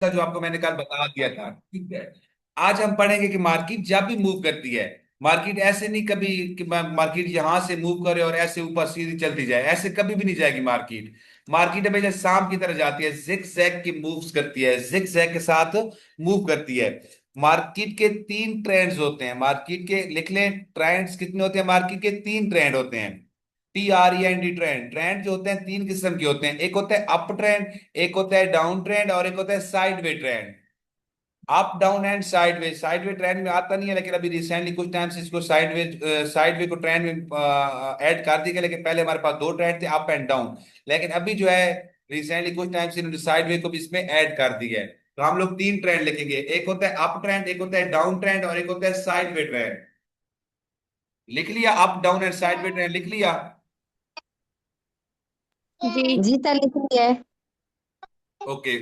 था जो आपको मैंने कल बता दिया था, ठीक है। आज हम पढ़ेंगे कि मार्केट जब भी मूव करती है, मार्केट ऐसे नहीं कभी कि मार्केट यहां से मूव करे और ऐसे ऊपर सीधी चलती जाए, ऐसे कभी भी नहीं जाएगी मार्केट। मार्केट हमेशा शाम की तरह जाती है, जिग जैग की मूव्स करती है, जिग जैग के साथ मूव करती है। मार्केट के तीन ट्रेंड्स होते हैं, मार्केट के लिख लें ट्रेंड्स कितने होते हैं, मार्केट के तीन ट्रेंड होते हैं। TREND ट्रेंड, ट्रेंड जो होते हैं तीन किस्म के होते हैं, एक होता है अप ट्रेंड, एक होता है डाउन ट्रेंड और एक होता है sideway trend. Up down and sideway, sideway trend में आता नहीं है, लेकिन अभी रिसेंटली कुछ टाइम से इसको साइडवे को ट्रेंड में ऐड कर दिया गया, लेकिन पहले हमारे पास दो ट्रेंड थे, अप एंड डाउन। लेकिन अभी जो है रिसेंटली कुछ टाइम से इन्होंने साइडवे को भी इसमें ऐड कर दिया है। तो हम लोग तीन ट्रेंड लिखेंगे, एक होता है अप ट्रेंड, एक होता है डाउन ट्रेंड और एक होता है साइडवे ट्रेंड। लिख लिया? Up down and sideway trend लिख लिया? जी जी सर, लिख लिया है। ओके।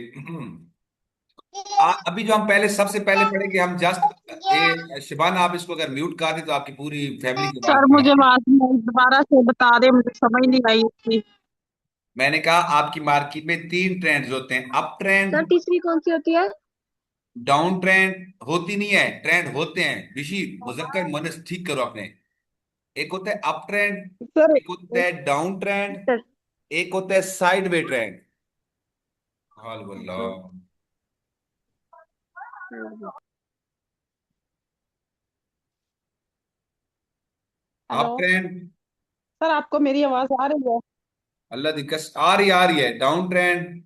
अभी जो हम पहले सबसे पहले पढ़ेंगे, हम जस्ट ए शिबाना, आप इसको अगर म्यूट कर दे तो आपकी पूरी फैमिली की आवाज सर आ मुझे रही है। बात नहीं, दोबारा से बता दे, मुझे समझ नहीं आई इसकी। मैंने कहा आपकी मार्केट में तीन ट्रेंड्स होते हैं, अप ट्रेंड, सर तीसरी कौन सी होती है? Down trend. होती नहीं है, ट्रेंड होते हैं। ऋषि मुजक्कर मनस ठीक करो अपने। एक होता है अप ट्रेंड, सर एक होता है डाउन ट्रेंड, सर एक होता है साइडवे ट्रेंड। हाल बोलो। हेलो। अप ट्रेंड, सर आपको मेरी आवाज आ रही है? अल्लाह दी कसम आ रही है। डाउन ट्रेंड,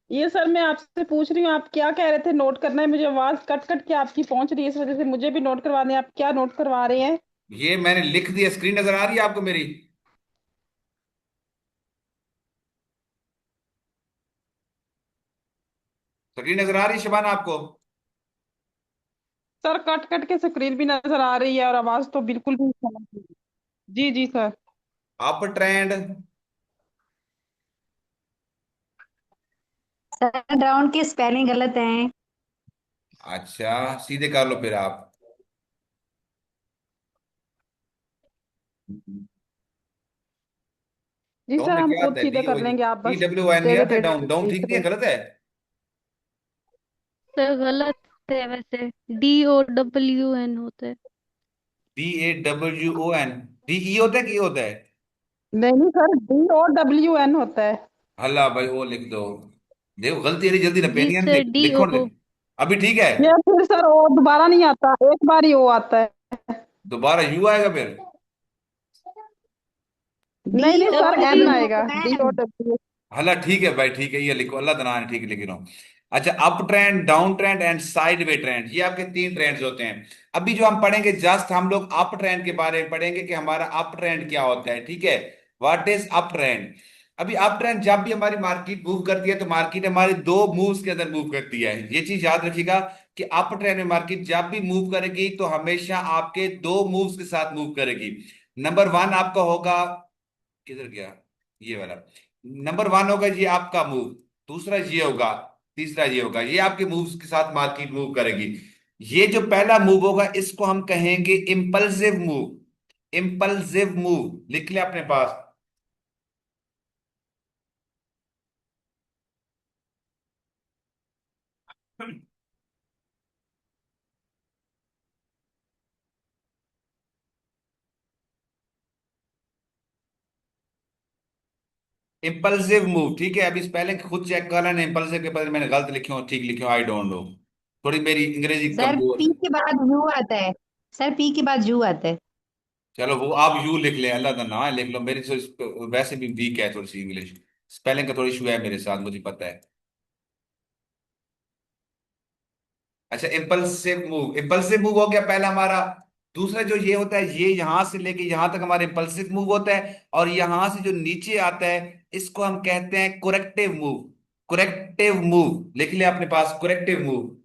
ये सर मैं आपसे पूछ रही हूँ, आप क्या कह रहे थे? नोट करना है मुझे, आवाज कट कट के आपकी पहुंच रही है, इस वजह से मुझे भी नोट करवाने हैं। आप क्या नोट करवा रहे हैं? ये मैंने लिख दिया, स्क्रीन नजर आ रही है आपको मेरी? स्क्रीन नजर आ रही है शिबाना आपको? सर कट कट के स्क्रीन भी नजर आ रही है और आवाज तो बिल्कुल भी नहीं समझ रही। जी जी sir. Up trend, sir down की स्पेलिंग गलत है। अच्छा सीधे कर लो फिर आप। जी डाउन सर में हम क्या खुद आता है? सीधे डी कर लेंगे, आप डी बस डब्ल्यू एन नहीं टेढ़े आता है? डाउन, टेढ़े डाउन ठीक नहीं है, लिखते। गलत है? सर गलत है वैसे। DOWN होता है। DAWON, DE होता है कि E होता है? नहीं सर, DOWN होता है। हल्ला भाई वो लिख दो। देखो गलती है जल्दी ना, जी पेनियन सर, डी लिखो ओ। अभी ठीक है। ये फिर सर वो दोबारा नहीं आता, एक बार ही वो आता है। दोबारा यू आएगा फिर? डी नहीं नहीं ओ सर, एन डब्ल्यू। आएगा, डी एन। ओ डब्ल्यू हल्ला ठीक है भाई, ठीक है, ये लिखो, अल्लाह दना है, ठीक है लिख रहा हूँ। अच्छा, up trend, down trend and side way trend, ये आपके तीन ट्रेंड्स होते हैं। अभी जो हम पढ़ेंगे, जस्ट हम लोग अप ट्रेंड के बारे में पढ़ेंगे कि हमारा अप ट्रेंड क्या होता है, ठीक है। What is up trend? अभी अप ट्रेंड जब भी हमारी मार्केट मूव करती है, तो मार्केट हमारी दो मूव्स के अंदर मूव करती है, ये चीज याद रखिएगा कि अप ट्रेंड में मार्केट जब भी मूव करेगी तो हमेशा आपके दो मूव्स के साथ मूव करेगी। नंबर वन आपका होगा, किधर गया ये वाला, नंबर वन होगा ये आपका मूव, दूसरा ये होगा, तीसरा ये होगा, ये आपके मूव्स के साथ मार्केट मूव करेगी। ये जो पहला मूव होगा इसको हम कहेंगे इंपल्सिव मूव। इंपल्सिव मूव लिख ले अपने पास। इंपल्सिव मूव, ठीक है। अभी स्पेलिंग खुद चेक कर लेना, इंपल्सिव के बदले मैंने गलत लिखे हो ठीक लिखे हो, आई डोंट नो, थोड़ी मेरी अंग्रेजी सर कमजोर पी है। के बाद यू आता है। सर पी के बाद यू आता है। चलो वो आप यू लिख ले, अल्लाह का नाम है, लिख लो। मेरी तो वैसे भी वीक है थोड़ी सी इंग्लिश, स्पेलिंग का थोड़ी इशू है मेरे साथ, मुझे पता है। अच्छा, इम्पल्सिव मूव, इम्पल्सिव मूव हो गया पहला हमारा। दूसरा जो ये होता है, ये यहां से लेके यहां तक हमारा इम्पल्सिव मूव होता है, और यहां से जो नीचे आता है इसको हम कहते हैं कोरेक्टिव मूव। कोरेक्टिव मूव लिख लिया अपने पास, corrective move.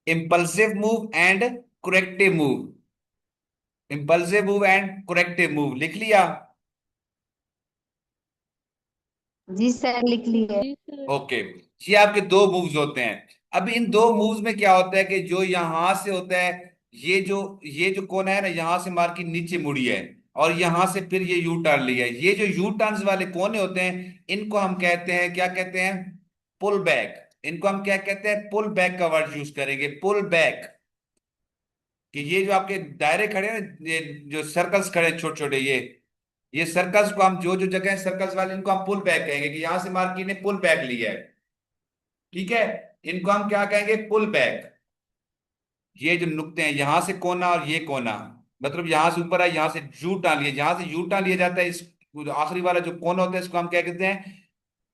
Impulsive move and corrective move, impulsive move and corrective move लिख लिया? जी सर, लिख लिए। जी सर। ओके, ये आपके दो मूव्स होते हैं। अब इन दो मूव्स में क्या होता है कि जो यहां से होता है, ये जो कोना है ना, यहां से मार के नीचे मुड़ी है, और यहां से फिर ये यू टर्न लिया। ये जो यू टर्न्स वाले कोने होते हैं इनको हम कहते हैं, क्या कहते हैं, पुल बैक। इनको हम क्या कहते हैं, पुल बैक का वर्ड यूज करेंगे, पुल बैक। कि ये जो आपके दायरे खड़े हैं ना, ये जो सर्कल्स खड़े हैं छोटे छोटे, ये सर्कल्स को हम, जो जो जगह सर्कल्स वाले, इनको हम पुल बैक कहेंगे, कि यहां से मार्केट ने पुल बैक लिया है। ठीक है, इनको हम क्या कहेंगे, पुल बैक। ये जो नुक्ते हैं, यहां से कोना और ये कोना, मतलब यहां से ऊपर है, यहां से यू टान लिया, जहां से यू टान लिया जाता है, इस जो आखिरी वाला जो कोना होता है इसको हम क्या कहते हैं,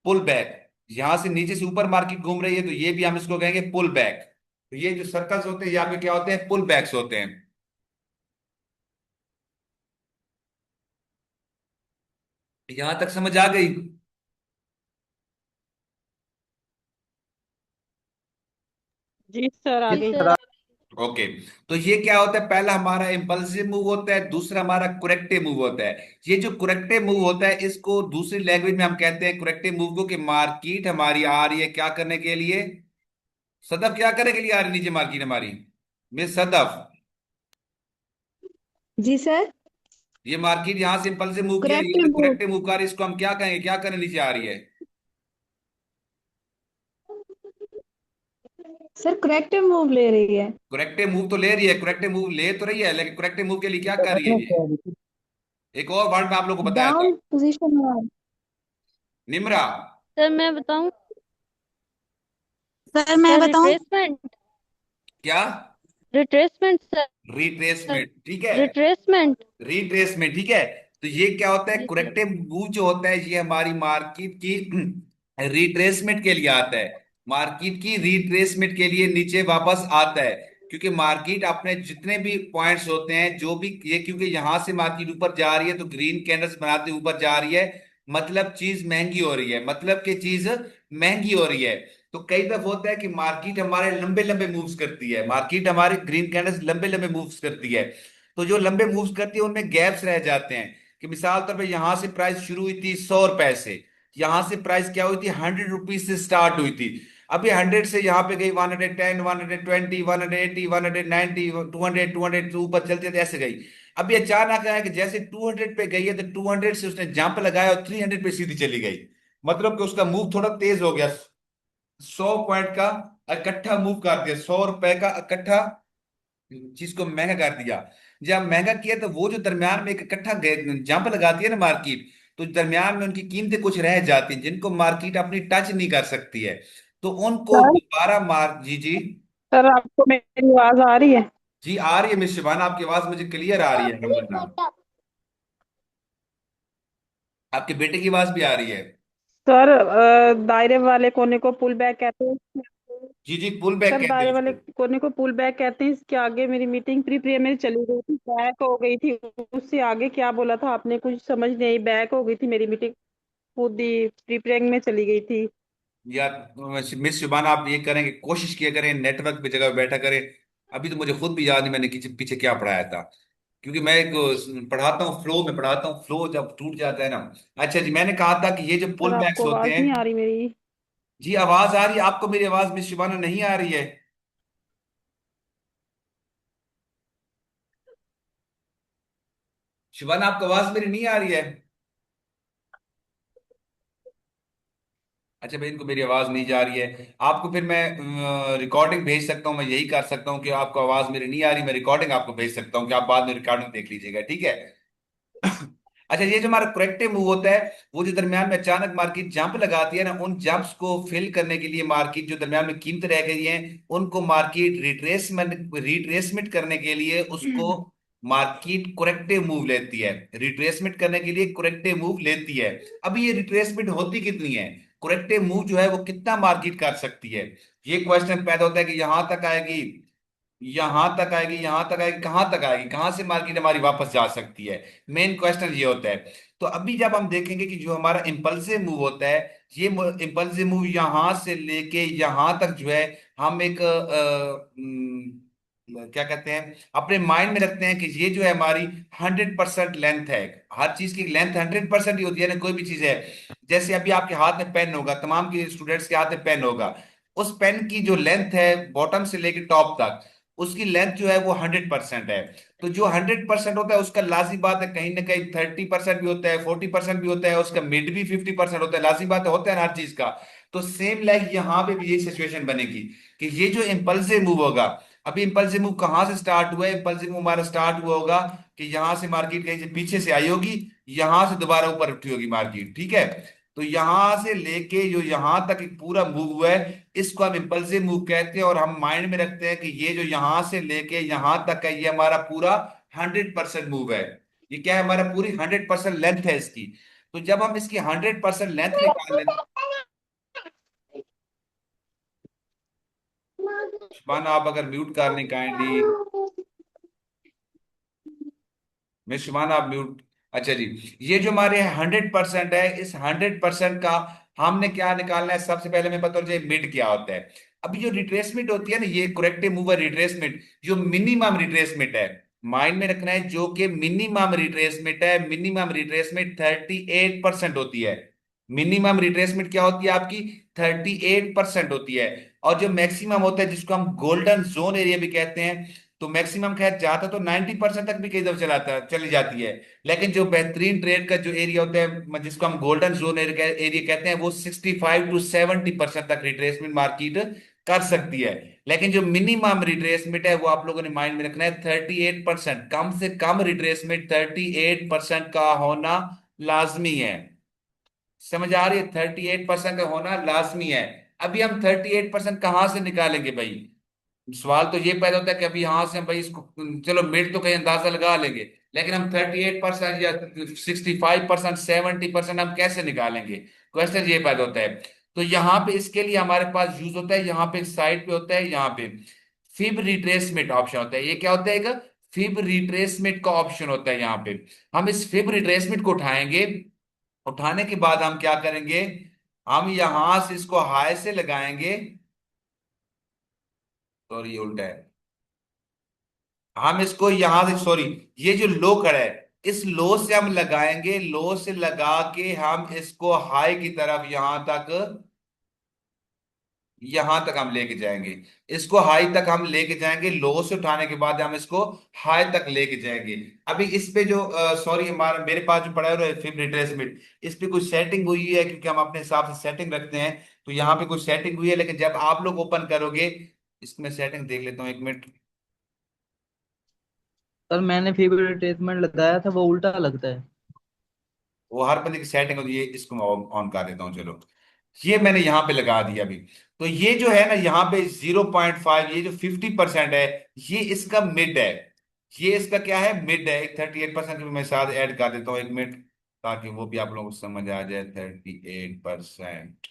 पुल बैक। यहां से नीचे से ऊपर मार्केट घूम रही है तो ये भी हम इसको कहेंगे पुल बैक। तो ये जो सर्कल्स होते हैं ये आपके क्या होते हैं, पुल बैक्स होते हैं। यहां तक समझ आ गई? जी सर, आ जी गई। सर। ओके। तो ये क्या होता है, पहला हमारा इंपल्सिव मूव होता है, दूसरा हमारा कुरेक्टिव मूव होता है। ये जो कुरेक्टिव मूव होता है इसको दूसरी लैंग्वेज में हम कहते हैं कुरेक्टिव मूव को, कि मार्केट हमारी आ रही है क्या करने के लिए, सदफ क्या करने के लिए आ रही है नीचे मार्केट हमारी, मिस सदफ। जी सर। ये मार्केट यहां से इंपल्सिव मूव किया, ये करेक्ट तो मूव। कुरेक्टिव मूव कर रही है, इसको हम क्या कहेंगे, क्या करने नीचे आ रही है। सर करेक्टिव मूव ले रही है। कुरेक्टिव मूव तो ले रही है, कुरेक्टिव मूव ले तो रही है, लेकिन कुरेक्टिव मूव के लिए क्या कर रही है ये। एक और वर्ड मैं आप लोगों को बताया था, डाउन पोजीशन में। निम्रा। सर मैं बताऊं? सर मैं सर बताऊं। रिट्रेसमेंट। क्या? Retracement sir. रिट्रेसमेंट, ठीक है। रिट्रेसमेंट। रिट्रेसमेंट, ठीक है। तो ये क्या होता है, जी सर। कुरेक्टिव मूव जो होता है ये हमारी मार्केट की रिट्रेसमेंट के लिए आता है। मार्केट की रिट्रेसमेंट के लिए नीचे वापस आता है, क्योंकि मार्केट अपने जितने भी पॉइंट्स होते हैं, जो भी ये, क्योंकि यहां से मार्केट ऊपर जा रही है तो ग्रीन कैंडल्स बनाते ऊपर जा रही है, मतलब चीज महंगी हो रही है, मतलब कि चीज महंगी हो रही है। तो कई दफा होता है कि मार्केट हमारे लंबे लंबे मूव्स करती है, मार्केट हमारे ग्रीन कैंडल्स लंबे लंबे मूव्स करती है। तो जो लंबे मूव्स करती है उनमें गैप्स रह जाते हैं, कि मिसाल तौर पे यहां से प्राइस शुरू हुई थी 100 रुपए से, यहां से प्राइस क्या हुई थी, 100 रुपीज से स्टार्ट हुई थी। अभी 100 से यहाँ पे गई 110, 120, 180, 190, 200, 200 से ऊपर चलते थे, ऐसे गई। अभी अचानक आया कि जैसे 200 पे गई है तो 200 से उसने जंप लगाया और 300 पे सीधी चली गई, मतलब कि उसका मूव थोड़ा तेज हो गया। 100 पॉइंट का इकट्ठा मूव कर दिया, 100 रुपए का इकट्ठा चीज को महंगा कर दिया। जब महंगा किया तो वो जो दरमियान में एक इकट्ठा जंप लगाती है ना मार्केट, तो दरमियान में उनकी कीमतें कुछ रह जाती हैं जिनको मार्केट अपनी टच नहीं कर सकती है, तो उनको सर, दोबारा मार, जी जी। सर आपको मेरी आवाज आ रही है? जी आ रही है मिस शिबाना, आपकी आवाज मुझे क्लियर आ रही है अल्हम्दुलिल्लाह। आपके बेटे की आवाज भी आ रही है। सर, दायरे वाले कोने को पुल बैक कहते हैं। जी जी, पुल बैक सर, कहते हैं दायरे वाले उसको। कोने को पुल बैक कहते हैं। इसके आगे मेरी मीटिंग प्री प्री मेरी चली गई थी, बैक हो गई थी। उससे आगे क्या बोला था आपने, कुछ समझ नहीं आई, बैक हो गई थी मेरी मीटिंग, खुद ही प्री प्रेंग में चली गई थी। यार मिस शिबाना, आप ये करें कि कोशिश किया करें नेटवर्क पे जगह पे बैठा करें। अभी तो मुझे खुद भी याद नहीं मैंने पीछे पीछे क्या पढ़ाया था, क्योंकि मैं एक पढ़ाता हूँ फ्लो में पढ़ाता हूँ, फ्लो जब टूट जाता है ना। अच्छा जी, मैंने कहा था कि ये जो सर पुल बैक्स आपको होते आवाज हैं। नहीं आ रही मेरी? जी आवाज आ रही है आपको, मेरी आवाज मिस शिबाना नहीं आ रही है? शिबाना आपको आवाज मेरी नहीं आ रही है? अच्छा भाई, इनको मेरी आवाज नहीं जा रही है, आपको फिर मैं रिकॉर्डिंग भेज सकता हूँ, मैं यही कर सकता हूँ कि आपको आवाज मेरी नहीं आ रही, मैं रिकॉर्डिंग आपको भेज सकता हूँ कि आप बाद में रिकॉर्डिंग देख लीजिएगा, ठीक है। अच्छा, ये जो हमारा करेक्टिव मूव होता है, वो जो दरमियान में अचानक मार्केट जंप लगाती है ना, उन जंप्स को फिल करने के लिए मार्केट जो दरमियान में कीमत रह गई हैं उनको मार्केट रिट्रेसमेंट करने के लिए उसको मार्केट करेक्टिव मूव लेती है, रिट्रेसमेंट करने के लिए करेक्टिव मूव लेती है। अभी ये रिट्रेसमेंट होती कितनी है, करेक्टिव मूव जो है वो कितना मार्केट कर सकती है, ये क्वेश्चन पैदा होता है कि यहां तक आएगी, यहां तक आएगी, यहां तक आएगी, कहां तक आएगी, कहां से मार्केट हमारी वापस जा सकती है। मेन क्वेश्चन ये होता है। तो अभी जब हम देखेंगे कि जो हमारा इंपल्सिव मूव होता है, ये इंपल्सिव मूव यहां से लेके यहां तक जो है, हम एक क्या कहते हैं, अपने माइंड में रखते हैं कि ये जो है हमारी 100% लेंथ है। हर चीज की लेंथ 100% ही होती है ना, कोई भी चीज है। जैसे अभी आपके हाथ में पेन होगा, तमाम के स्टूडेंट्स के हाथ में पेन होगा, उस पेन की जो लेंथ है बॉटम से लेकर टॉप तक, उसकी लेंथ जो है वो 100% है। तो जो 100% होता है उसका लाजिम बात है कहीं ना कहीं 30% भी होता है, 40% भी होता है, उसका मिड भी 50% होता है, लाजिम बात है, होता है हर चीज का। तो सेम लाइक यहाँ पे भी यही सिचुएशन बनेगी कि ये जो इम्पल्सिव मूव होगा, अभी इम्पल्सिव मूव कहाँ से स्टार्ट हुआ है? इम्पल्सिव मूव हमारा स्टार्ट हुआ होगा कि यहाँ से मार्केट कहीं से पीछे से आई होगी, यहाँ से दोबारा ऊपर उठी होगी मार्केट, ठीक है। तो यहां से लेके जो यहां तक एक पूरा मूव हुआ है, इसको हम इम्पल्सिव मूव कहते हैं, और हम माइंड में रखते हैं कि ये जो यहां से लेके यहां तक है ये हमारा पूरा 100% मूव है। ये क्या है? हमारा पूरी 100% लेंथ है इसकी। तो जब हम इसकी 100% लेंथ निकाल लें, मानो आप अगर म्यूट कर लें काइंडली, मैं शुमान आप म्यूट। अच्छा जी, ये जो हमारे 100% है, इस 100% का हमने क्या निकालना है? सबसे पहले मैं बता मुझे मिड क्या होता है। अभी जो रिट्रेसमेंट होती है ना, ये करेक्टिव मूवर रिट्रेसमेंट, जो मिनिमम रिट्रेसमेंट है, माइंड में रखना है, जो कि मिनिमम रिट्रेसमेंट है, मिनिमम रिट्रेसमेंट 38% होती है। मिनिमम रिट्रेसमेंट क्या होती है आपकी? 38% होती है। और जो मैक्सिमम होता है, जिसको हम गोल्डन जोन एरिया भी कहते हैं, तो मैक्सिमम खैर जाता तो 90% तक भी कई दफा चली जाती है। लेकिन जो बेहतरीन ट्रेड का जो एरिया होता है, जिसको हम गोल्डन जोन एरिया कहते हैं, वो 65 to 70% तक रिट्रेसमेंट मार्केट कर सकती है। लेकिन जो मिनिमम रिट्रेसमेंट है वो आप लोगों ने माइंड में रखना है 38%। कम से कम रिट्रेसमेंट 38% का होना लाजमी है। समझ आ रही है? 38% का होना लाजमी है। अभी हम 38% कहां से निकालेंगे भाई? सवाल तो ये पैदा होता है कि अभी यहां से हम भाई इसको, चलो मिड तो कहीं अंदाजा लगा लेंगे, लेकिन हम 38% या 65%, 70% हम कैसे निकालेंगे? क्वेश्चन ये पैदा होता है। तो यहाँ पे इसके लिए हमारे पास यूज होता है, यहाँ पे साइड पे होता है, यहाँ पे फिब रिट्रेसमेंट ऑप्शन होता है। ये क्या होता है? एक फिब रिट्रेसमेंट का ऑप्शन होता है यहाँ पे। हम इस फिब रिट्रेसमेंट को उठाएंगे, उठाने के बाद हम क्या करेंगे? हम यहां से इसको हाई से लगाएंगे, सॉरी ये उल्टा है। हम इसको यहां से, सॉरी, ये जो लो खड़ा है, इस लो से हम लगाएंगे, लो से लगा के हम इसको हाई की तरफ यहां तक हम लेके जाएंगे। इसको हाई तक हम लेके जाएंगे, लो से उठाने के बाद हम इसको हाई तक लेके जाएंगे। अभी इस पे जो, सॉरी, हमारा मेरे पास जो पड़ा है फिब रिट्रेसमेंट, इस पे कुछ सेटिंग हुई है, क्योंकि हम अपने हिसाब से सेटिंग रखते हैं। तो यहाँ पे कुछ सेटिंग हुई है, लेकिन जब आप लोग ओपन करोगे, इसमें सेटिंग देख लेता हूँ, एक मिनट। सर मैंने फेवरेट ट्रीटमेंट लगाया था, वो उल्टा लगता है। वो हर बंदे की सेटिंग होती है, इसको मैं ऑन कर देता हूँ, चलो। ये मैंने यहाँ पे लगा दिया अभी। तो ये जो है ना यहाँ पे 0.5, ये जो 50% है, ये इसका मिड है। ये इसका क्या है? मिड है। एक 38% भी मैं साथ ऐड कर देता हूँ, एक मिनट, ताकि वो भी आप लोगों को समझ आ जाए। 38%,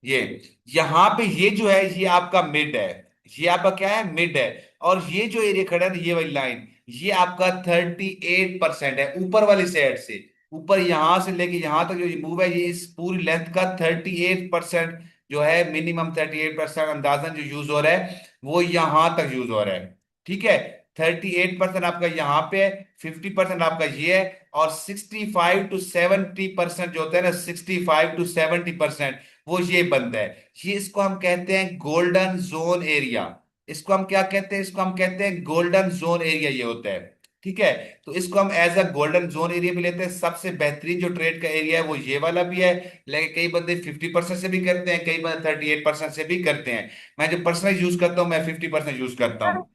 ये यहाँ पे ये जो है ये आपका मिड है। ये आपका क्या है? मिड है। और ये जो एरिया खड़ा है ना, ये वाली लाइन, ये आपका 38% है ऊपर वाली साइड से। ऊपर यहां से लेके यहां तक जो ये मूव है, ये इस पूरी लेंथ का 38% जो है, मिनिमम 38% अंदाजन जो यूज हो रहा है, वो यहां तक यूज हो रहा है, ठीक है। 38% आपका यहाँ पे है, 50% आपका ये है, और 65 to 70% जो होता है ना, 65 to 70% वो ये बनता है। ये इसको हम कहते हैं गोल्डन जोन एरिया। इसको हम क्या कहते हैं? इसको हम कहते हैं गोल्डन जोन एरिया, ये होता है, ठीक है। तो इसको हम as a golden zone area भी लेते हैं। सबसे बेहतरीन जो ट्रेड का एरिया है वो ये वाला भी है, लेकिन कई बंदे 50% से भी करते हैं, कई बंदे 38% से भी करते हैं। मैं जो पर्सनल यूज करता हूँ, मैं 50% यूज करता सर हूँ।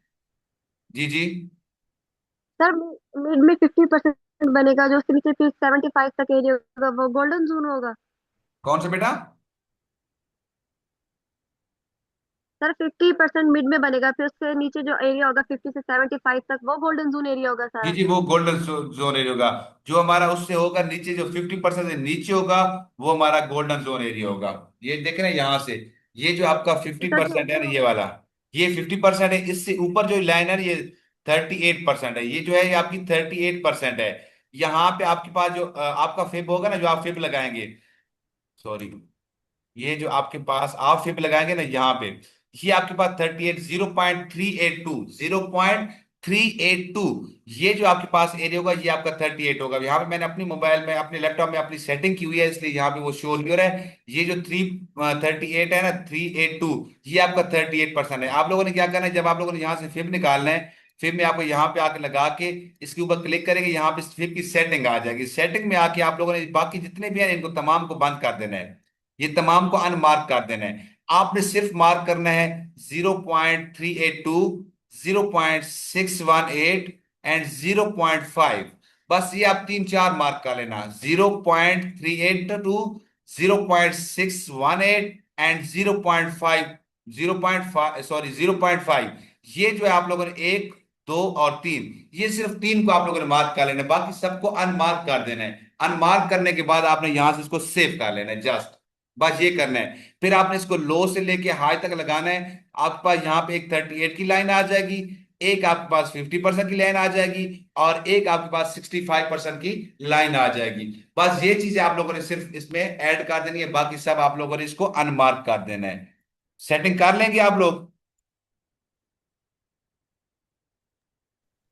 जी जी। सर मिड में 50% बनेगा, जो उसके नीचे फिर 75 तक एरिया होगा वो गोल्डन जोन होगा। कौन सा बेटा? सर 50% मिड में बनेगा, फिर उसके नीचे जो एरिया होगा 50 से 75 तक वो गोल्डन जोन एरिया होगा जी सर। जी, वो गोल्डन जोन एरिया होगा। जो हमारा उससे होगा नीचे, जो 50% से नीचे होगा, वो हमारा गोल्डन जोन एरिया होगा। ये देख रहे हैं यहाँ से, ये जो आपका फिफ्टी सर जो परसेंट है ना, ये वाला, ये 50% है। इससे ऊपर जो लाइन है ना, ये 38% है। ये जो है, ये आपकी 38% है। यहाँ पे आपके पास जो आपका फेब होगा ना, जो आप फेब लगाएंगे, सॉरी, ये जो आपके पास आप फिप लगाएंगे ना यहाँ पे, ये आपके पास 38, 0.382, 382। ये जो आपके पास एरिया होगा ये आपका 38 होगा। यहाँ पे मैंने अपनी मोबाइल में अपने लैपटॉप में अपनी सेटिंग की हुई है, इसलिए यहाँ पे वो शो नहीं हो रहा है। ये जो 38 है ना, 382, ये आपका 38% है। आप लोगों ने क्या करना है, जब आप लोगों ने यहाँ से फिब निकालना है, फिब में आपको यहाँ पे आके लगा के इसके ऊपर क्लिक करेंगे, यहाँ पे फिब की सेटिंग आ जाएगी। सेटिंग में आके आप लोगों ने बाकी जितने भी हैं इनको तमाम को बंद कर देना है, ये तमाम को अनमार्क कर देना है। आपने सिर्फ मार्क करना है 0.382, 0.618 एंड 0.5। बस ये आप तीन चार मार्क कर लेना, 0.382, 0.618 एंड 0.5, 0.5 सॉरी 0.5। ये जो है आप लोगों ने एक, दो और तीन, ये सिर्फ तीन को आप लोगों ने मार्क कर लेना है, बाकी सबको अनमार्क कर देना है। अनमार्क करने के बाद आपने यहां से इसको सेव कर लेना है, जस्ट बस ये करना है। फिर आपने इसको लो से लेके हाई तक लगाना है। आपके पास यहाँ पे एक 38 की लाइन आ जाएगी, एक आपके पास 50% की लाइन आ जाएगी, और एक आपके पास 65% की लाइन आ जाएगी। बस ये चीजें आप लोगों ने सिर्फ इसमें ऐड कर देनी है, बाकी सब आप लोगों ने इसको अनमार्क कर देना है। सेटिंग कर लेंगे आप लोग?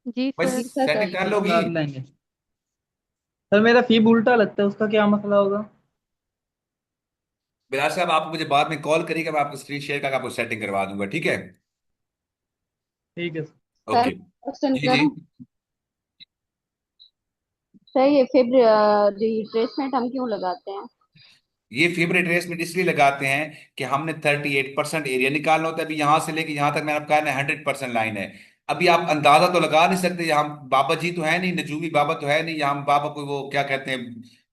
जी बस सर। ठीक है सेटिंग सर। कर लोगी? कर लेंगे। सर मेरा फीब उल्टा लगता है, उसका क्या मसला होगा? बिलाल साहब, आप मुझे बाद में कॉल करिएगा, मैं आपको स्क्रीन शेयर करके आपको सेटिंग करवा दूंगा, ठीक है? ठीक है सर। Sir okay. क्वेश्चन जी जी। करूं? सर ये फिर रिट्रेसमेंट हम क्यों लगाते हैं? ये फेवरेट रेस में इसलिए लगाते हैं कि हमने 38% एरिया निकालना होता है। अभी यहां से लेके यहां तक मैंने आपको कहा है 100% लाइन है। अभी आप अंदाजा तो लगा नहीं सकते, यहाँ बाबा जी तो है नहीं, नजूबी बाबा तो है नहीं, यहाँ बाबा को वो क्या कहते हैं,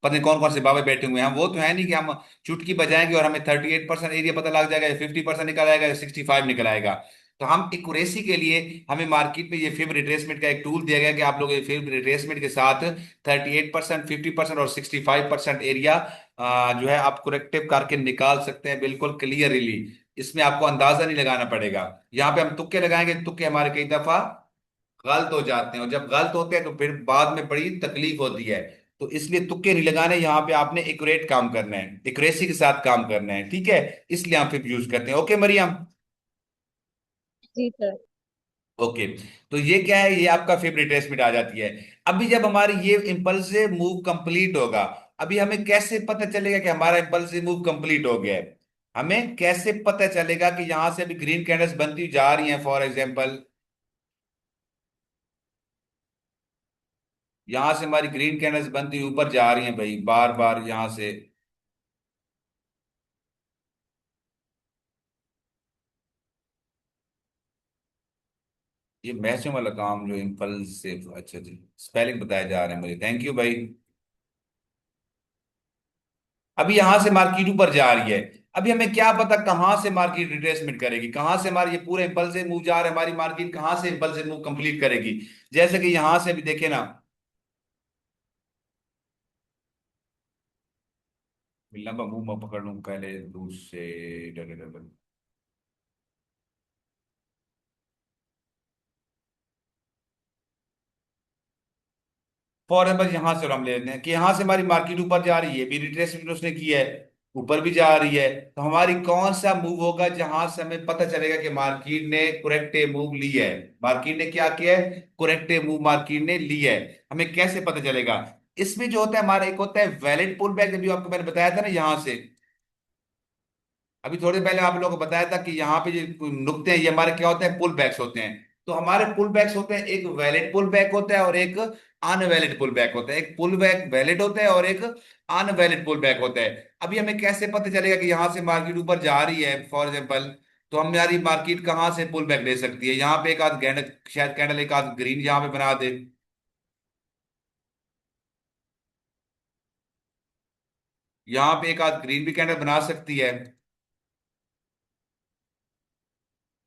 पता नहीं कौन कौन से बाबा बैठे हुए हैं, हम वो तो है नहीं कि हम चुटकी बजाएंगे और हमें 38% एरिया पता लग जाएगा, या 50% निकल आएगा, या 65 निकल आएगा। तो हम एक्यूरेसी के लिए हमें मार्केट में ये फेव रिट्रेसमेंट का एक टूल दिया गया कि आप लोग ये फेव रिट्रेसमेंट के साथ 38%, 50% और 65% एरिया जो है आप करेक्टिव करके निकाल सकते हैं बिल्कुल क्लियरली। इसमें आपको अंदाजा नहीं लगाना पड़ेगा। यहाँ पे हम तुक्के लगाएंगे, तुक्के हमारे कई दफा गलत हो जाते हैं, और जब गलत होते हैं तो फिर बाद में बड़ी तकलीफ होती है। तो इसलिए तुक्के नहीं लगाने, यहाँ पे आपने एक्यूरेट काम करना है, एक्यूरेसी के साथ काम करना है, ठीक है? इसलिए हम फिर यूज करते हैं। ओके मरियम? जी सर। ओके। तो ये क्या है, ये आपका फेवरेट रेसमेंट आ जाती है। अभी जब हमारी ये इम्पल्सिव मूव कंप्लीट होगा, अभी हमें कैसे पता चलेगा कि हमारा इम्पल्सिव मूव कंप्लीट हो गया है? हमें कैसे पता चलेगा कि यहां से अभी ग्रीन कैंडल्स बनती हुई जा रही हैं, फॉर एग्जांपल यहां से हमारी ग्रीन कैंडल्स बनती हुई ऊपर जा रही हैं भाई, बार बार यहां से। ये मैचों वाला काम जो इम्पल्सिव, अच्छा जी, स्पेलिंग बताए जा रहे हैं मुझे, थैंक यू भाई। अभी यहां से मार्केट ऊपर जा रही है, अभी हमें क्या पता कहां से मार्केट रिट्रेसमेंट करेगी, कहां से हमारी ये पूरे इम्पल्सिव मूव जा रहा है, हमारी मार्केट कहां से इम्पल्सिव मूव कंप्लीट करेगी। जैसे कि यहां से भी देखे ना, लंबा मुंह में पकड़ लूं पहले दूर से, फॉर एग्जाम्पल यहां से हम ले लेते हैं कि यहां से हमारी मार्केट ऊपर जा रही है, भी रिट्रेसमेंट उसने किया है, ऊपर भी जा रही है। तो हमारी कौन सा मूव होगा जहां से हमें पता चलेगा कि मार्केट ने करेक्टिव मूव ली है? मार्केट ने क्या किया है? करेक्टिव मूव मार्केट ने ली है। हमें कैसे पता चलेगा? इसमें जो होता है हमारा, एक होता है वैलिड पुल बैक, अभी आपको मैंने बताया था ना यहां से, अभी थोड़ी पहले आप लोगों को बताया था कि यहाँ पे जो नुकते हैं ये हमारे क्या होते हैं, पुल बैक्स होते हैं। तो हमारे पुल बैक्स होते हैं, एक वैलिड पुल बैक होता है और एक अनवैलिड पुल बैक होता है। एक पुल बैक वैलिड होता है और एक अनवैलिड पुल बैक होता है। अभी हमें कैसे पता चलेगा कि यहाँ से मार्केट ऊपर जा रही है फॉर एग्जाम्पल? तो हमारी मार्केट कहाँ से पुल बैक ले सकती है? यहाँ पे एक आध कैंडल, शायद कैंडल एक आध ग्रीन यहाँ पे बना दे, यहाँ पे एक आध ग्रीन भी कैंडल बना सकती है,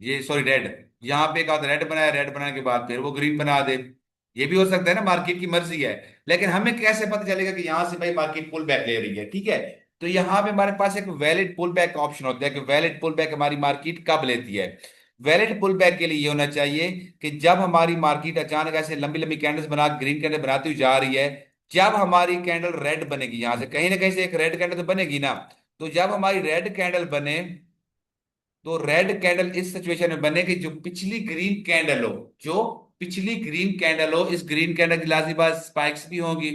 ये सॉरी रेड, यहाँ पे एक आध रेड बनाया, रेड बनाने के बाद फिर वो ग्रीन बना दे, ये भी हो सकता है ना, मार्केट की मर्जी है। लेकिन हमें कैसे पता चलेगा कि यहाँ से भाई मार्केट पुल बैक ले रही है, ठीक है? तो यहाँ पे हमारे पास एक वैलिड पुल बैक का ऑप्शन होता है कि वैलिड पुल बैक हमारी मार्केट कब लेती है। वैलिड पुल बैक के लिए ये होना चाहिए कि जब हमारी मार्केट अचानक ऐसे लंबी लंबी कैंडल्स बना, ग्रीन कैंडल बनाती हुई जा रही है, जब हमारी कैंडल रेड बनेगी, यहां से कहीं ना कहीं से एक रेड कैंडल तो बनेगी ना, तो जब हमारी रेड कैंडल बने, तो रेड कैंडल इस सिचुएशन में बने कि जो पिछली ग्रीन कैंडल हो, जो पिछली ग्रीन कैंडल हो, इस ग्रीन कैंडल की लाजीबाज स्पाइक्स भी होंगी।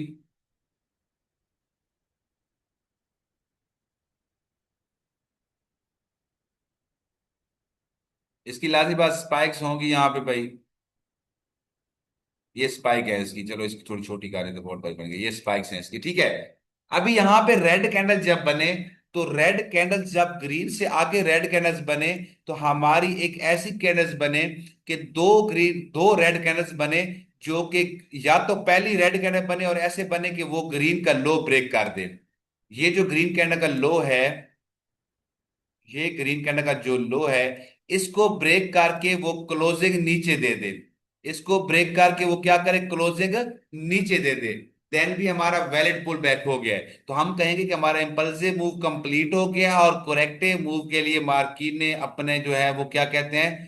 इसकी लाजीबाज स्पाइक्स होंगी यहाँ पे भाई। ये स्पाइक है इसकी, चलो इसकी थोड़ी छोटी कर तो बहुत बड़ी बन गई। ये स्पाइक्स हैं इसकी, ठीक है। अभी यहाँ पे रेड कैंडल जब बने, तो रेड कैंडल्स जब ग्रीन से आगे रेड कैंडल्स बने, तो हमारी एक ऐसी कैंडल्स बने कि दो रेड कैंडल्स बने, जो कि या तो पहली रेड कैंडल बने और ऐसे बने कि वो ग्रीन का लो ब्रेक कर दे। ये जो ग्रीन कैंडल का लो है, ये ग्रीन कैंडल का जो लो है, इसको ब्रेक करके वो क्लोजिंग नीचे दे दे। इसको ब्रेक करके वो क्या करे, क्लोजिंग नीचे दे दे। देन भी हमारा वैलिड पुल बैक हो गया है। तो हम कहेंगे कि हमारा इंपल्सिव मूव कंप्लीट हो गया, और कोरेक्टिव मूव के लिए मार्किन ने अपने जो है वो क्या कहते हैं,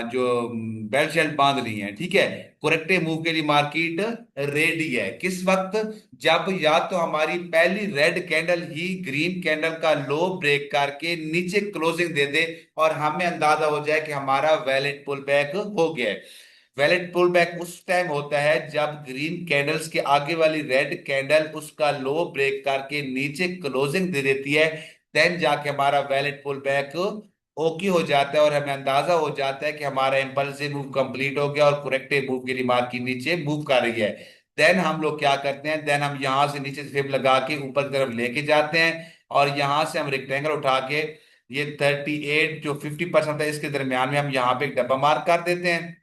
जो बेल्ट शेल्ट बांध ली है, ठीक है। कोरेक्टिव मूव के लिए मार्केट रेडी है। किस वक्त, जब या तो हमारी पहली रेड कैंडल ही ग्रीन कैंडल का लो ब्रेक करके नीचे क्लोजिंग दे दे, और हमें अंदाजा हो जाए कि हमारा वैलिड पुल बैक हो गया है। वैलिड पुल बैक उस टाइम होता है जब ग्रीन कैंडल्स के आगे वाली रेड कैंडल उसका लो ब्रेक करके नीचे क्लोजिंग दे देती है। देन जाके हमारा वैलिड पुल बैक ओके हो जाता है, और हमें अंदाजा हो जाता है कि हमारा इम्पल्सिव मूव कंप्लीट हो गया और करेक्टिव मूव के लिए मार्केट नीचे मूव कर रही है। देन हम लोग क्या करते हैं, देन हम यहां से नीचे से फिब लगा के ऊपर की तरफ लेके जाते हैं, और यहां से हम रेक्टेंगल उठा के ये 38 जो 50% है इसके दरमियान में हम यहाँ पे एक डब्बा मार्क कर देते हैं।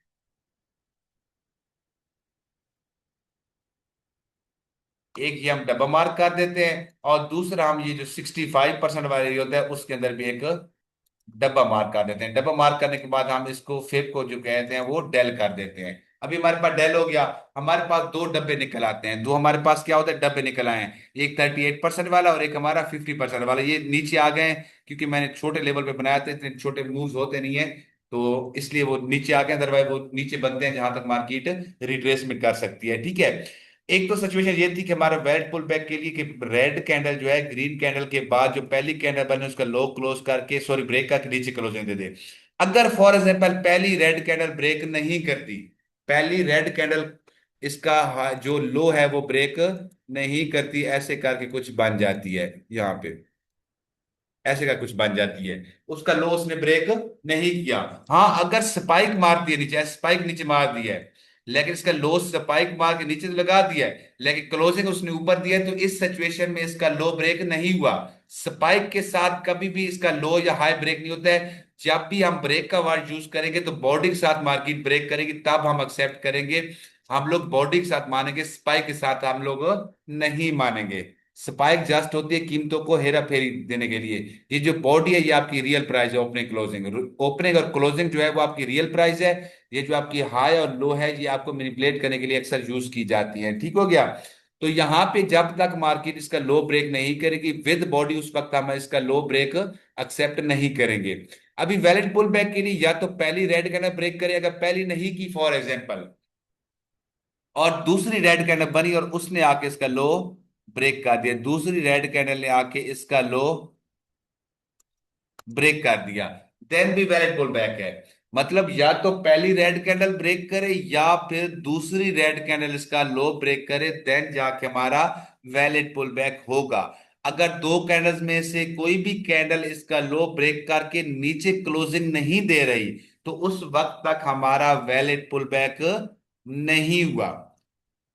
एक ये हम डब्बा मार्क कर देते हैं, और दूसरा हम ये जो 65% वाला एरिया होता है उसके अंदर भी एक डब्बा मार्क कर देते हैं। डब्बा मार्क करने के बाद हम इसको फेब को जो कहते हैं वो डेल कर देते हैं। अभी हमारे पास डेल हो गया। हमारे पास दो डब्बे निकल आते हैं, दो हमारे पास क्या होता है, डब्बे निकल आए हैं। एक 38% वाला और एक हमारा 50% वाला। ये नीचे आ गए हैं क्योंकि मैंने छोटे लेवल पे बनाया था, इतने छोटे मूव्स होते नहीं है, तो इसलिए वो नीचे आ गए। अदरवाइज वो नीचे बनते हैं जहां तक मार्केट रिट्रेसमेंट कर सकती है, ठीक है। एक तो सिचुएशन ये थी कि हमारा वेट पुल बैक के लिए कि रेड कैंडल जो है ग्रीन कैंडल के बाद जो पहली कैंडल बने उसका लो क्लोज करके, सॉरी ब्रेक करके नीचे क्लोजिंग दे दे। अगर फॉर एग्जांपल पहली रेड कैंडल ब्रेक नहीं करती, पहली रेड कैंडल इसका जो लो है वो ब्रेक नहीं करती, ऐसे करके कुछ बन जाती है यहाँ पे, ऐसे का कुछ बन जाती है, उसका लो उसने ब्रेक नहीं किया। हाँ अगर स्पाइक मार दिया नीचे, स्पाइक नीचे मार दिया है, लेकिन इसका लो स्पाइक मार के नीचे तो लगा दिया है, लेकिन क्लोजिंग उसने ऊपर दिया है, तो इस सिचुएशन में इसका लो ब्रेक नहीं हुआ। स्पाइक के साथ कभी भी इसका लो या हाई ब्रेक नहीं होता है। जब भी हम ब्रेक का वर्ड यूज करेंगे तो बॉडी के साथ मार्केट ब्रेक करेगी, तब हम एक्सेप्ट करेंगे। हम लोग बॉडी के साथ मानेंगे, स्पाइक के साथ हम लोग नहीं मानेंगे। स्पाइक जस्ट होती है कीमतों को हेरा फेरी देने के लिए। ये जो बॉडी है ये आपकी रियल प्राइस है, ओपनिंग क्लोजिंग। ओपनिंग और क्लोजिंग जो है वो आपकी रियल प्राइस है। ये जो आपकी हाई और लो है ये आपको मैनिपुलेट करने के लिए अक्सर यूज की जाती है, ठीक हो गया। तो यहाँ पे जब तक मार्केट इसका लो ब्रेक नहीं करेगी विद बॉडी, उस वक्त हम इसका लो ब्रेक एक्सेप्ट नहीं करेंगे। अभी वैलिड पुल बैक के लिए या तो पहली रेड कैंडल ब्रेक करे, अगर पहली नहीं की फॉर एग्जाम्पल, और दूसरी रेड कैंडल बनी और उसने आके इसका लो ब्रेक कर दिया, दूसरी रेड कैंडल ने आके इसका लो ब्रेक कर दिया, देन भी वैलिड पुल बैक है। मतलब या तो पहली रेड कैंडल ब्रेक करे या फिर दूसरी रेड कैंडल इसका लो ब्रेक करे, देन जाके हमारा वैलिड पुल बैक होगा। अगर दो कैंडल्स में से कोई भी कैंडल इसका लो ब्रेक करके नीचे क्लोजिंग नहीं दे रही, तो उस वक्त तक हमारा वैलिड पुल बैक नहीं हुआ।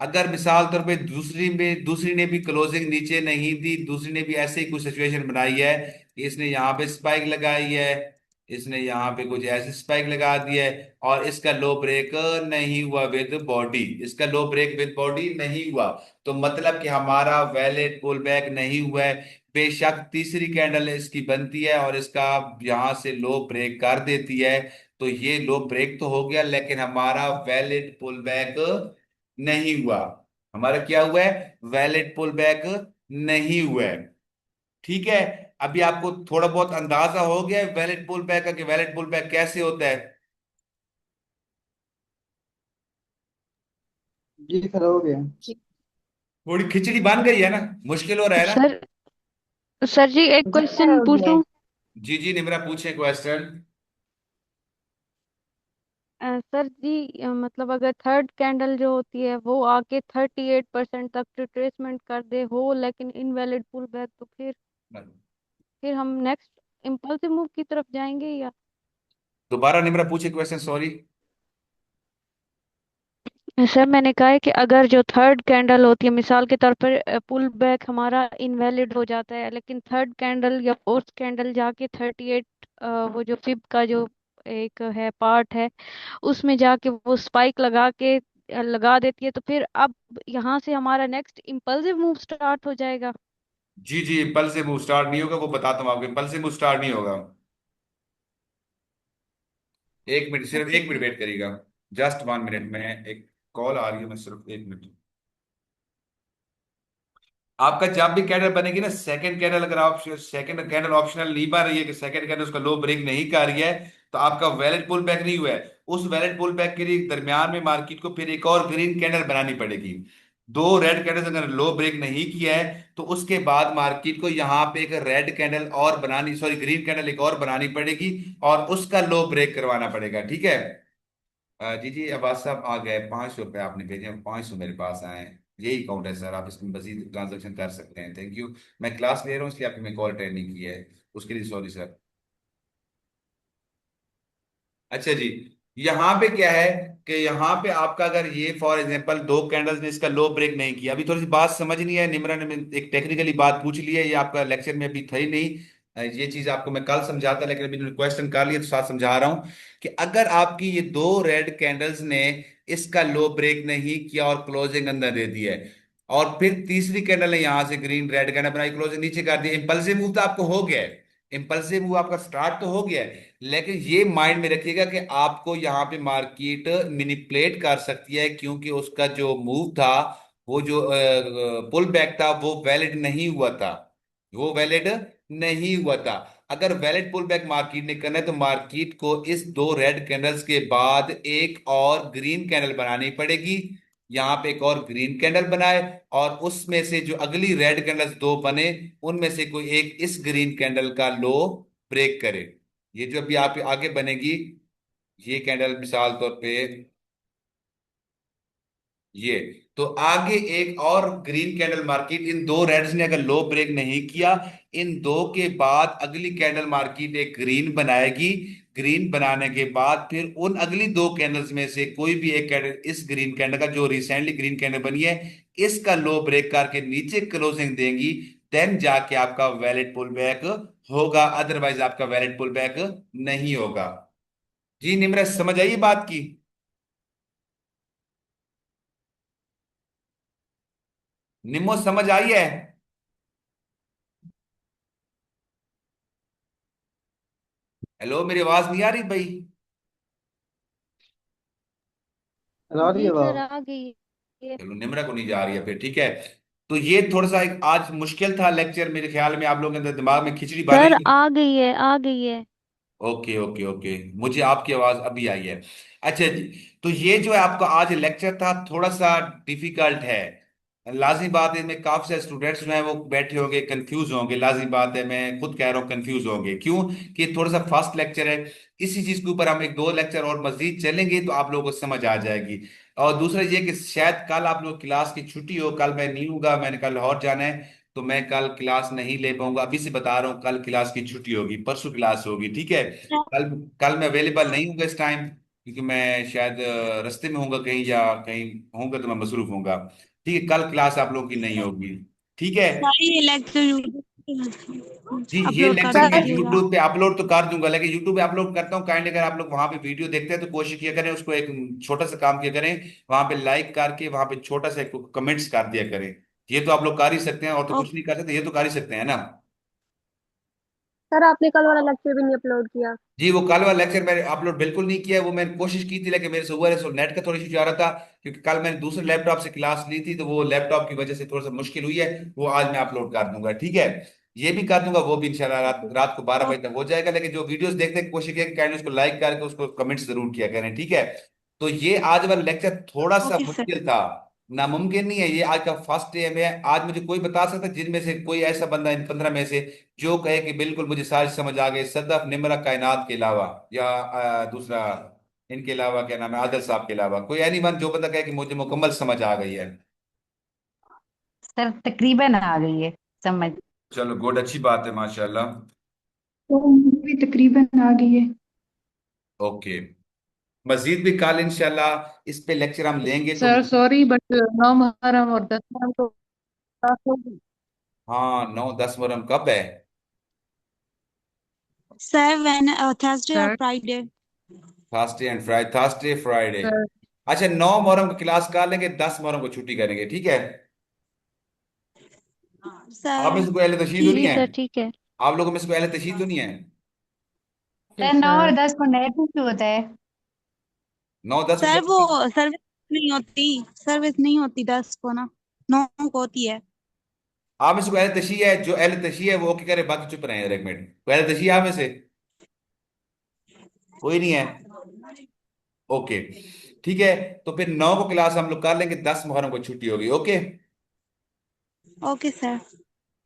अगर मिसाल तौर पे दूसरी ने भी क्लोजिंग नीचे नहीं दी, दूसरी ने भी ऐसे ही कुछ सिचुएशन बनाई है कि इसने यहाँ पे स्पाइक लगाई है, इसने यहाँ पे कुछ ऐसे स्पाइक लगा दिया है, और इसका लो ब्रेक नहीं हुआ विद बॉडी, इसका लो ब्रेक विद बॉडी नहीं हुआ, तो मतलब कि हमारा वैलिड पुल बैक नहीं हुआ है। बेशक तीसरी कैंडल इसकी बनती है और इसका यहां से लो ब्रेक कर देती है, तो ये लो ब्रेक तो हो गया, लेकिन हमारा वैलिड पुल बैक नहीं हुआ। हमारा क्या हुआ है, वैलिड पुल बैक नहीं हुआ है, ठीक है। अभी आपको थोड़ा बहुत अंदाजा हो गया है वैलिड पुल बैक का कि वैलिड पुल बैक कैसे होता है। जी सर हो गया। थोड़ी खिचड़ी बन गई है ना, मुश्किल हो रहा है ना। सर सर जी एक जी सर क्वेश्चन हो गया है। पूछूं? जी जी निम्रा पूछे क्वेश्चन। सर जी मतलब अगर थर्ड कैंडल जो होती है वो आके 38% तक रिट्रेसमेंट कर दे हो लेकिन इनवैलिड पुल बैक, तो फिर हम नेक्स्ट इम्पल्सिव मूव की तरफ जाएंगे या? दोबारा निम्रा पूछे क्वेश्चन, सॉरी। सर मैंने कहा है कि अगर जो थर्ड कैंडल होती है मिसाल के तौर पर पुल बैक हमारा इनवैलिड हो जाता है लेकिन थर्ड कैंडल या फोर्थ कैंडल जाके 38 वो जो फिब का जो एक है पार्ट है उसमें जाके वो स्पाइक लगा के लगा देती है, तो फिर अब यहाँ से हमारा नेक्स्ट इम्पल्सिव मूव स्टार्ट हो जाएगा। जी जी, पल से मूव स्टार्ट नहीं होगा, वो बताता हूँ आपको, पल से मूव स्टार्ट नहीं होगा। 1 मिनट, सिर्फ अच्छा 1 मिनट ठीक। वेट करिएगा। जस्ट 1 मिनट में एक कॉल आ रही है, मैं सिर्फ 1 मिनट। आपका जब भी कैंडल बनेगी ना, सेकंड कैंडल, अगर आप सेकंड कैंडल ऑप्शनल नहीं बन रही है कि सेकंड कैंडल उसका लो ब्रेक नहीं कर रही है, तो आपका वैलिड पुल बैक नहीं हुआ है। उस वैलिड पुल बैक के लिए दरमियान में मार्केट को फिर एक और ग्रीन कैंडल बनानी पड़ेगी। दो रेड कैंडल अगर लो ब्रेक नहीं किया है तो उसके बाद मार्केट को यहाँ पे एक रेड कैंडल और बनानी, सॉरी ग्रीन कैंडल एक और बनानी पड़ेगी और उसका लो ब्रेक करवाना पड़ेगा, ठीक है। जी जी, अब्बास साहब आ गए, 500 रुपये आपने भेजे, 500 मेरे पास आए हैं। यही अकाउंट है सर, आप इसमें मजीद ट्रांजेक्शन कर सकते हैं, थैंक यू। मैं क्लास ले रहा हूँ इसलिए आपने मैं कॉल अटेंड नहीं की है, उसके लिए सॉरी सर। अच्छा जी, यहाँ पे क्या है कि यहाँ पे आपका अगर ये फॉर एग्जांपल दो कैंडल्स ने इसका लो ब्रेक नहीं किया, अभी थोड़ी सी बात समझ नहीं है, निम्रा ने एक टेक्निकली बात पूछ ली है, ये आपका लेक्चर में अभी था ही नहीं। ये चीज आपको मैं कल समझाता, लेकिन अभी क्वेश्चन कर लिया तो साथ समझा रहा हूँ कि अगर आपकी ये दो रेड कैंडल्स ने इसका लो ब्रेक नहीं किया और क्लोजिंग अंदर दे दी है, और फिर तीसरी कैंडल ने यहां से ग्रीन रेड कैंडल बनाई, क्लोजिंग नीचे कर दी, इंपल्सिव मूव तो आपको हो गया है, इंपल्सिव मूव आपका स्टार्ट तो हो गया है। लेकिन ये माइंड में रखिएगा कि आपको यहाँ पे मार्केट मिनिपुलेट कर सकती है, क्योंकि उसका जो मूव था, वो जो पुल बैक था, वो वैलिड नहीं हुआ था, वो वैलिड नहीं हुआ था। अगर वैलिड पुल बैक मार्केट ने करना है तो मार्केट को इस दो रेड कैंडल्स के बाद एक और ग्रीन कैंडल बनानी पड़ेगी। यहाँ पे एक और ग्रीन कैंडल बनाए और उसमें से जो अगली रेड कैंडल्स दो बने, उनमें से कोई एक इस ग्रीन कैंडल का लो ब्रेक करे। ये जो अभी आप आगे बनेगी, ये कैंडल मिसाल तौर पे, ये तो आगे एक और ग्रीन कैंडल मार्केट, इन दो रेड्स ने अगर लो ब्रेक नहीं किया, इन दो के बाद अगली कैंडल मार्केट एक ग्रीन बनाएगी। ग्रीन बनाने के बाद फिर उन अगली दो कैंडल्स में से कोई भी एक कैंडल इस ग्रीन कैंडल का, जो रिसेंटली ग्रीन कैंडल बनी है, इसका लो ब्रेक करके नीचे क्लोजिंग देंगी, देन जाके आपका वैलिड पुल बैक होगा, अदरवाइज आपका वैलिड पुल बैक नहीं होगा। जी निम्रत, समझ आई बात की? निम्मो समझ आई है? हेलो, मेरी आवाज नहीं आ रही भाई? आ रही जी है सर बात। आ गई है। चलो, निम्रा को नहीं जा रही है फिर, ठीक है। तो ये थोड़ा सा एक आज मुश्किल था लेक्चर, मेरे ख्याल में आप लोगों के अंदर दिमाग में खिचड़ी बन सर रही है। आ गई है, आ गई है। ओके ओके ओके, मुझे आपकी आवाज अभी आई है। अच्छा जी, तो ये जो है आपका आज लेक्चर था, थोड़ा सा डिफिकल्ट है। लाजिम बात है, इसमें काफी सारे स्टूडेंट्स जो हैं वो बैठे होंगे, कंफ्यूज होंगे, लाजिम बात है, मैं खुद कह रहा हूँ कंफ्यूज होंगे, क्यों कि थोड़ा सा फास्ट लेक्चर है। इसी चीज के ऊपर हम एक दो लेक्चर और मजीद चलेंगे तो आप लोगों को समझ आ जाएगी। और दूसरा ये कि शायद कल आप लोग क्लास की छुट्टी हो, कल मैं नहीं हूँगा, मैंने कल लाहौर जाना है, तो मैं कल क्लास नहीं ले पाऊंगा, अभी से बता रहा हूँ, कल क्लास की छुट्टी होगी, परसों क्लास होगी, ठीक है। कल कल मैं अवेलेबल नहीं हूँगा इस टाइम, क्योंकि मैं शायद रास्ते में होऊंगा कहीं, या कहीं होऊंगा तो मैं मसरूफ होऊंगा, ठीक है। कल क्लास आप लोगों की नहीं होगी, ठीक है। ये लेक्चर यूट्यूब जी, पे ये अपलोड कर लेक्चर मैं सर दीजिएगा। यूट्यूब पे अपलोड तो कर दूंगा, लेकिन यूट्यूब पे अपलोड करता हूँ काइंड, अगर आप लोग वहां पे वीडियो देखते हैं तो कोशिश किया करें, उसको एक छोटा सा काम किया करें, वहां पे लाइक करके वहां पे छोटा सा कमेंट्स कर दिया करें। ये तो आप लोग कर ही सकते हैं, और तो ओ, कुछ नहीं कर सकते, ये तो कर ही सकते हैं ना। सर आपने कल वाला लेक्चर भी नहीं अपलोड किया। जी, वो कल वाला लेक्चर मैंने अपलोड बिल्कुल नहीं किया है, वो मैंने कोशिश की थी, लेकिन मेरे से हुआ नहीं, नेट का थोड़ा इशू आ रहा था, क्योंकि कल मैंने दूसरे लैपटॉप से क्लास ली थी, तो वो लैपटॉप की वजह से थोड़ा सा मुश्किल हुई है। वो आज मैं अपलोड कर दूंगा, ठीक है। ये भी कर दूंगा, वो भी इंशाल्लाह रात रात को 12 बजे तक हो जाएगा, लेकिन जो वीडियोस देखने की कोशिश किया करें, उसको लाइक करके उसको कमेंट्स जरूर किया करें, ठीक है। तो ये आज वाला लेक्चर थोड़ा सा ओके सर। मुश्किल था, नामुमकिन नहीं है, ये आज का फर्स्ट डे है। आज मुझे कोई बता सकता है जिनमें से कोई ऐसा बंदा इन 15 में से जो कहे कि बिल्कुल मुझे सारी समझ आ गई, सदफ निमरा कायनात के अलावा, या दूसरा इनके अलावा क्या नाम है, आदिल साहब के अलावा कोई एनी वन जो बंदा कहे कि मुझे मुकम्मल समझ आ गई है? सर तकरीबन आ गई है समझ। चलो गुड, अच्छी बात है माशाल्लाह। तो मुझे भी तकरीबन आ गई है। ओके, मजीद भी कल इंशाल्लाह इस पे लेक्चर हम लेंगे तो। सर सॉरी बट 9 मुहर्रम और 10 मुहर्रम को क्लास होगी। हाँ, 9-10 मुहर्रम कब है? सर वेन थर्सडे और sir Friday. Thursday and Friday, Thursday Friday. Sir अच्छा, 9 मुहर्रम की क्लास कर लेंगे, 10 मुहर्रम को छुट्टी करेंगे, ठीक है? आप में सर से कोई अहले तशरीह तो नहीं जी है? सर ठीक है। आप लोगों में से कोई अहले तशरीह तो नहीं है? सर यस 9 और 10 सर। को नेट इशू होता है। 9-10 सर वो को? सर्विस नहीं होती, सर्विस नहीं होती 10 को ना, 9 को होती है। आप में से कोई अहले तशरीह है? जो अहले तशरीह है वो ओके करे, बाकी चुप रहे हैं एक मिनट। कोई अहले तशरीह है आप में से? कोई नहीं है? ओके, ठीक है। तो फिर 9 को क्लास हम लोग कर लेंगे, 10 मुहर्रम को छुट्टी होगी, ओके? Okay sir.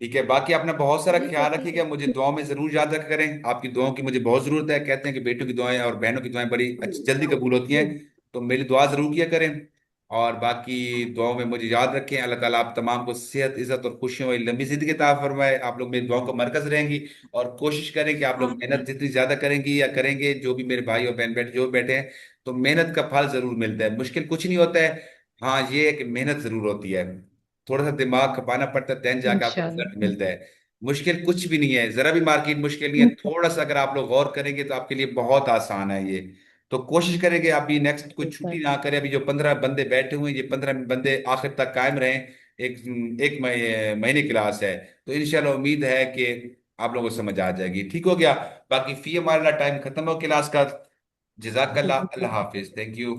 ठीक है, बाकी अपना बहुत सारा ख्याल रखिएगा, मुझे दुआओं में जरूर याद रखा करें, आपकी दुआओं की मुझे बहुत जरूरत है। कहते हैं कि बेटों की दुआएं और बहनों की दुआएं बड़ी अच्छी जल्दी कबूल होती हैं, तो मेरी दुआ जरूर किया करें। और बाकी दुआओं में मुझे याद रखें। अल्लाह ताला आप तमाम को सेहत, इज्जत और खुशियों वाली लंबी जिंदगी अता फरमाए। आप लोग मेरी दुआओं का मरकज रहेंगी। और कोशिश करें कि आप लोग मेहनत आमीन। जितनी ज्यादा करेंगी या करेंगे, जो भी मेरे भाई और बहन बैठे जो बैठे हैं, तो मेहनत का फल जरूर मिलता है। मुश्किल कुछ नहीं होता है, हाँ ये है कि मेहनत जरूर होती है। थोड़ा सा दिमाग खपाना पड़ता है, तैन जाके आपको रिजल्ट इंशाल्लाह। मिलता है। मुश्किल कुछ भी नहीं है, जरा भी मार्केट मुश्किल नहीं है। थोड़ा सा अगर आप लोग गौर करेंगे तो आपके लिए बहुत आसान है ये। तो कोशिश करेंगे अभी नेक्स्ट कोई यस छुट्टी सर। ना करें। अभी जो 15 बंदे बैठे हुए हैं, ये 15 बंदे आखिर तक कायम रहें। एक एक महीने क्लास है, तो इंशाल्लाह उम्मीद है कि आप लोगों को समझ आ जाएगी। ठीक हो गया? बाकी फी हमारा टाइम खत्म हो क्लास का। जजाकल्लाह, अल्लाह हाफिज, थैंक यू।